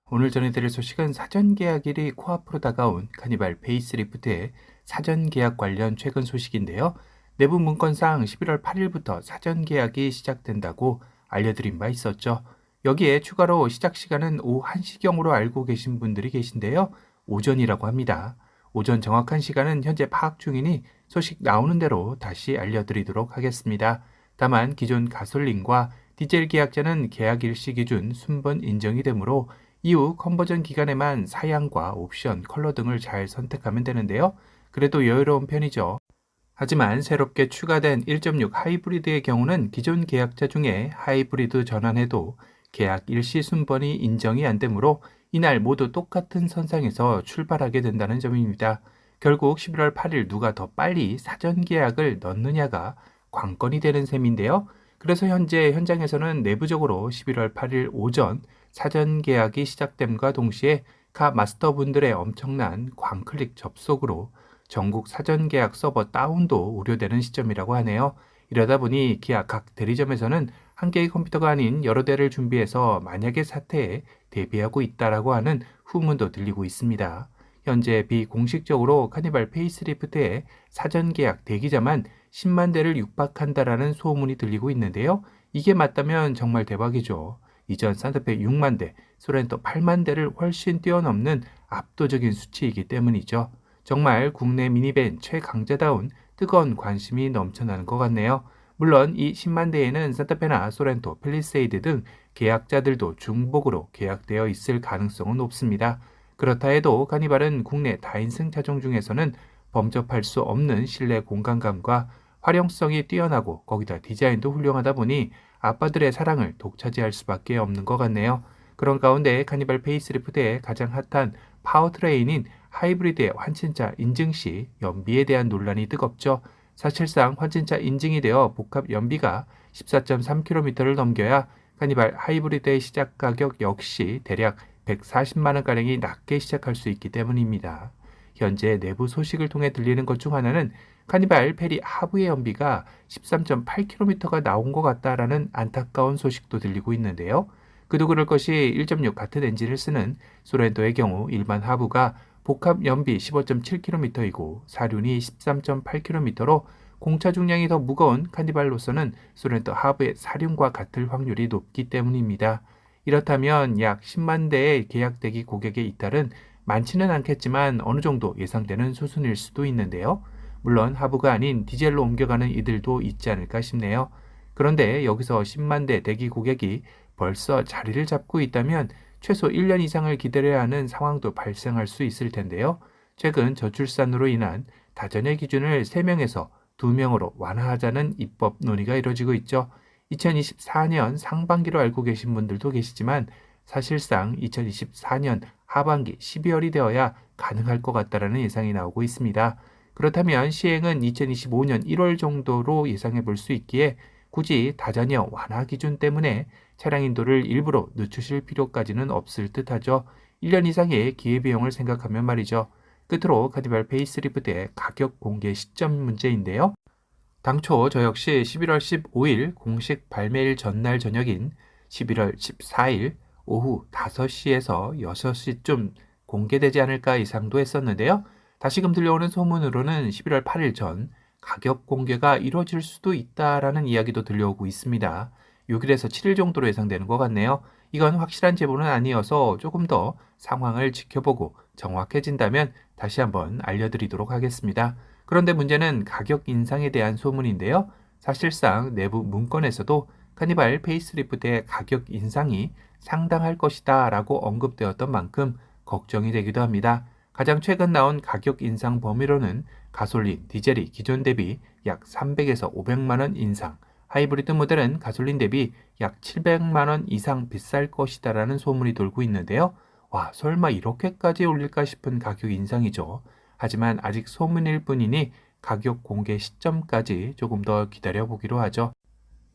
오늘 전해드릴 소식은 사전 계약일이 코앞으로 다가온 카니발 페이스리프트의 사전 계약 관련 최근 소식인데요. 내부 문건상 11월 8일부터 사전 계약이 시작된다고 알려드린 바 있었죠. 여기에 추가로 시작 시간은 오후 1시경으로 알고 계신 분들이 계신데요. 오전이라고 합니다. 오전 정확한 시간은 현재 파악 중이니 소식 나오는 대로 다시 알려드리도록 하겠습니다. 다만 기존 가솔린과 디젤 계약자는 계약 일시 기준 순번 인정이 되므로 이후 컨버전 기간에만 사양과 옵션, 컬러 등을 잘 선택하면 되는데요. 그래도 여유로운 편이죠. 하지만 새롭게 추가된 1.6 하이브리드의 경우는 기존 계약자 중에 하이브리드 전환해도 계약 일시 순번이 인정이 안 되므로 이날 모두 똑같은 선상에서 출발하게 된다는 점입니다. 결국 11월 8일 누가 더 빨리 사전 계약을 넣느냐가 관건이 되는 셈인데요. 그래서 현재 현장에서는 내부적으로 11월 8일 오전 사전 계약이 시작됨과 동시에 카 마스터분들의 엄청난 광클릭 접속으로 전국 사전 계약 서버 다운도 우려되는 시점이라고 하네요. 이러다 보니 기아 각 대리점에서는 한 개의 컴퓨터가 아닌 여러 대를 준비해서 만약의 사태에 대비하고 있다라고 하는 후문도 들리고 있습니다. 현재 비공식적으로 카니발 페이스리프트의 사전 계약 대기자만 10만 대를 육박한다라는 소문이 들리고 있는데요. 이게 맞다면 정말 대박이죠. 이전 산타페 6만 대, 소렌토 8만 대를 훨씬 뛰어넘는 압도적인 수치이기 때문이죠. 정말 국내 미니밴 최강자다운 뜨거운 관심이 넘쳐나는 것 같네요. 물론 이 10만 대에는 산타페나 소렌토, 펠리세이드 등 계약자들도 중복으로 계약되어 있을 가능성은 높습니다. 그렇다 해도 카니발은 국내 다인승 차종 중에서는 범접할 수 없는 실내 공간감과 활용성이 뛰어나고 거기다 디자인도 훌륭하다 보니 아빠들의 사랑을 독차지할 수밖에 없는 것 같네요. 그런 가운데 카니발 페이스리프트의 가장 핫한 파워트레인인 하이브리드의 환진차 인증 시 연비에 대한 논란이 뜨겁죠. 사실상 환진차 인증이 되어 복합 연비가 14.3km를 넘겨야 카니발 하이브리드의 시작 가격 역시 대략 140만 원가량이 낮게 시작할 수 있기 때문입니다. 현재 내부 소식을 통해 들리는 것 중 하나는 카니발 페리 하부의 연비가 13.8km가 나온 것 같다라는 안타까운 소식도 들리고 있는데요. 그도 그럴 것이 1.6 같은 엔진을 쓰는 소렌토의 경우 일반 하부가 복합 연비 15.7km이고 사륜이 13.8km로 공차 중량이 더 무거운 카니발로서는 소렌토 하부의 사륜과 같을 확률이 높기 때문입니다. 이렇다면 약 10만 대의 계약 대기 고객의 이탈은 많지는 않겠지만 어느 정도 예상되는 수순일 수도 있는데요. 물론 하부가 아닌 디젤로 옮겨가는 이들도 있지 않을까 싶네요. 그런데 여기서 10만 대 대기 고객이 벌써 자리를 잡고 있다면 최소 1년 이상을 기다려야 하는 상황도 발생할 수 있을 텐데요. 최근 저출산으로 인한 다전의 기준을 3명에서 2명으로 완화하자는 입법 논의가 이뤄지고 있죠. 2024년 상반기로 알고 계신 분들도 계시지만 사실상 2024년 하반기 12월이 되어야 가능할 것 같다라는 예상이 나오고 있습니다. 그렇다면 시행은 2025년 1월 정도로 예상해 볼 수 있기에 굳이 다자녀 완화 기준 때문에 차량 인도를 일부러 늦추실 필요까지는 없을 듯하죠. 1년 이상의 기회비용을 생각하면 말이죠. 끝으로 카니발 페이스리프트의 가격 공개 시점 문제인데요. 당초 저 역시 11월 15일 공식 발매일 전날 저녁인 11월 14일 오후 5시에서 6시쯤 공개되지 않을까 예상도 했었는데요. 다시금 들려오는 소문으로는 11월 8일 전 가격 공개가 이루어질 수도 있다라는 이야기도 들려오고 있습니다. 6일에서 7일 정도로 예상되는 것 같네요. 이건 확실한 제보는 아니어서 조금 더 상황을 지켜보고 정확해진다면 다시 한번 알려드리도록 하겠습니다. 그런데 문제는 가격 인상에 대한 소문인데요. 사실상 내부 문건에서도 카니발 페이스리프트의 가격 인상이 상당할 것이다 라고 언급되었던 만큼 걱정이 되기도 합니다. 가장 최근 나온 가격 인상 범위로는 가솔린, 디젤이 기존 대비 약 300에서 500만 원 인상, 하이브리드 모델은 가솔린 대비 약 700만 원 이상 비쌀 것이다라는 소문이 돌고 있는데요. 와, 설마 이렇게까지 올릴까 싶은 가격 인상이죠. 하지만 아직 소문일 뿐이니 가격 공개 시점까지 조금 더 기다려보기로 하죠.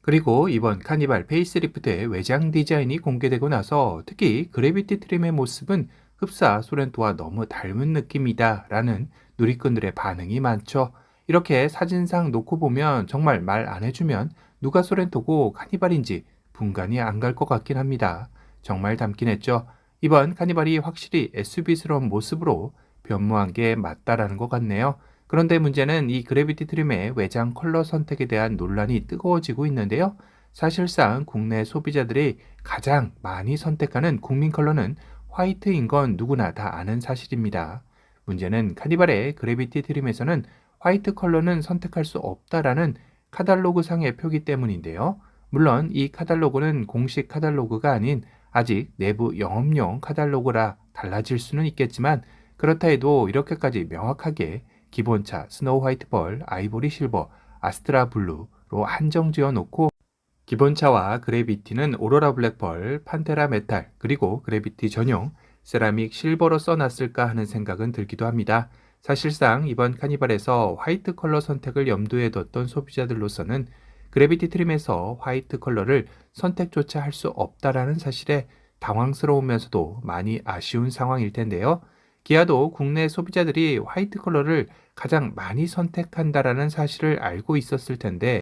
그리고 이번 카니발 페이스리프트의 외장 디자인이 공개되고 나서 특히 그래비티 트림의 모습은 흡사 소렌토와 너무 닮은 느낌이다 라는 누리꾼들의 반응이 많죠. 이렇게 사진상 놓고 보면 정말 말 안 해주면 누가 소렌토고 카니발인지 분간이 안 갈 것 같긴 합니다. 정말 닮긴 했죠. 이번 카니발이 확실히 SUV스러운 모습으로 변모한 게 맞다라는 것 같네요. 그런데 문제는 이 그래비티 트림의 외장 컬러 선택에 대한 논란이 뜨거워지고 있는데요. 사실상 국내 소비자들이 가장 많이 선택하는 국민 컬러는 화이트인 건 누구나 다 아는 사실입니다. 문제는 카니발의 그래비티 트림에서는 화이트 컬러는 선택할 수 없다라는 카탈로그 상의 표기 때문인데요. 물론 이 카탈로그는 공식 카탈로그가 아닌 아직 내부 영업용 카탈로그라 달라질 수는 있겠지만, 그렇다 해도 이렇게까지 명확하게 기본차 스노우 화이트 펄, 아이보리 실버, 아스트라 블루로 한정 지어 놓고 기본차와 그래비티는 오로라 블랙펄, 판테라 메탈, 그리고 그래비티 전용 세라믹 실버로 써놨을까 하는 생각은 들기도 합니다. 사실상 이번 카니발에서 화이트 컬러 선택을 염두에 뒀던 소비자들로서는 그래비티 트림에서 화이트 컬러를 선택조차 할 수 없다라는 사실에 당황스러우면서도 많이 아쉬운 상황일 텐데요. 기아도 국내 소비자들이 화이트 컬러를 가장 많이 선택한다라는 사실을 알고 있었을 텐데,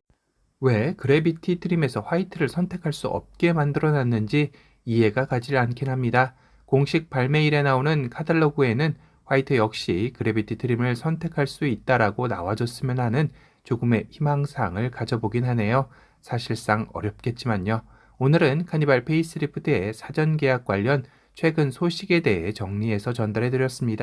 왜 그래비티 트림에서 화이트를 선택할 수 없게 만들어놨는지 이해가 가지 않긴 합니다. 공식 발매일에 나오는 카탈로그에는 화이트 역시 그래비티 트림을 선택할 수 있다라고 나와줬으면 하는 조금의 희망사항을 가져보긴 하네요. 사실상 어렵겠지만요. 오늘은 카니발 페이스리프트의 사전 계약 관련 최근 소식에 대해 정리해서 전달해드렸습니다.